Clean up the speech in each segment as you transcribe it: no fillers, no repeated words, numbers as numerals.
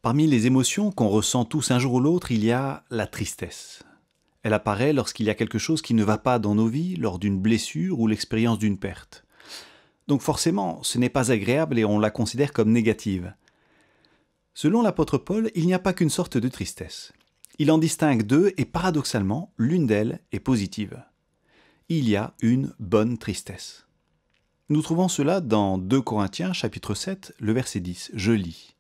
Parmi les émotions qu'on ressent tous un jour ou l'autre, il y a la tristesse. Elle apparaît lorsqu'il y a quelque chose qui ne va pas dans nos vies, lors d'une blessure ou l'expérience d'une perte. Donc forcément, ce n'est pas agréable et on la considère comme négative. Selon l'apôtre Paul, il n'y a pas qu'une sorte de tristesse. Il en distingue deux et paradoxalement, l'une d'elles est positive. Il y a une bonne tristesse. Nous trouvons cela dans 2 Corinthiens chapitre 7, le verset 10. Je lis.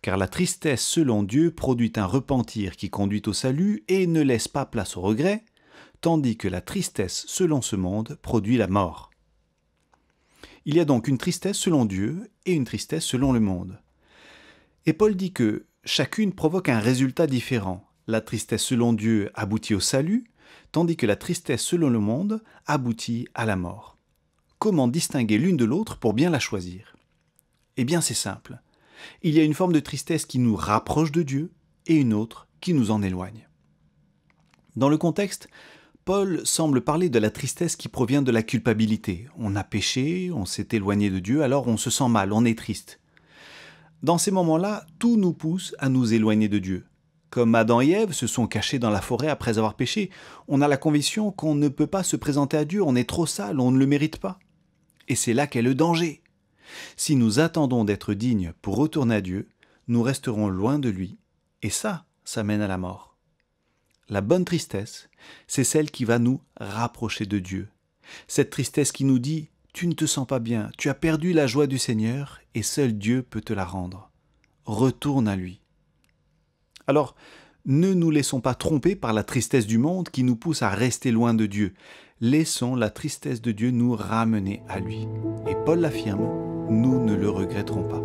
Car la tristesse selon Dieu produit un repentir qui conduit au salut et ne laisse pas place au regret, tandis que la tristesse selon ce monde produit la mort. Il y a donc une tristesse selon Dieu et une tristesse selon le monde. Et Paul dit que chacune provoque un résultat différent. La tristesse selon Dieu aboutit au salut, tandis que la tristesse selon le monde aboutit à la mort. Comment distinguer l'une de l'autre pour bien la choisir? Eh bien c'est simple. Il y a une forme de tristesse qui nous rapproche de Dieu et une autre qui nous en éloigne. Dans le contexte, Paul semble parler de la tristesse qui provient de la culpabilité. On a péché, on s'est éloigné de Dieu, alors on se sent mal, on est triste. Dans ces moments-là, tout nous pousse à nous éloigner de Dieu. Comme Adam et Ève se sont cachés dans la forêt après avoir péché, on a la conviction qu'on ne peut pas se présenter à Dieu, on est trop sale, on ne le mérite pas. Et c'est là qu'est le danger. Si nous attendons d'être dignes pour retourner à Dieu, nous resterons loin de lui, et ça mène à la mort. La bonne tristesse, c'est celle qui va nous rapprocher de Dieu. Cette tristesse qui nous dit « Tu ne te sens pas bien, tu as perdu la joie du Seigneur, et seul Dieu peut te la rendre. Retourne à lui. » Alors, ne nous laissons pas tromper par la tristesse du monde qui nous pousse à rester loin de Dieu. Laissons la tristesse de Dieu nous ramener à lui. Et Paul l'affirme, nous ne le regretterons pas.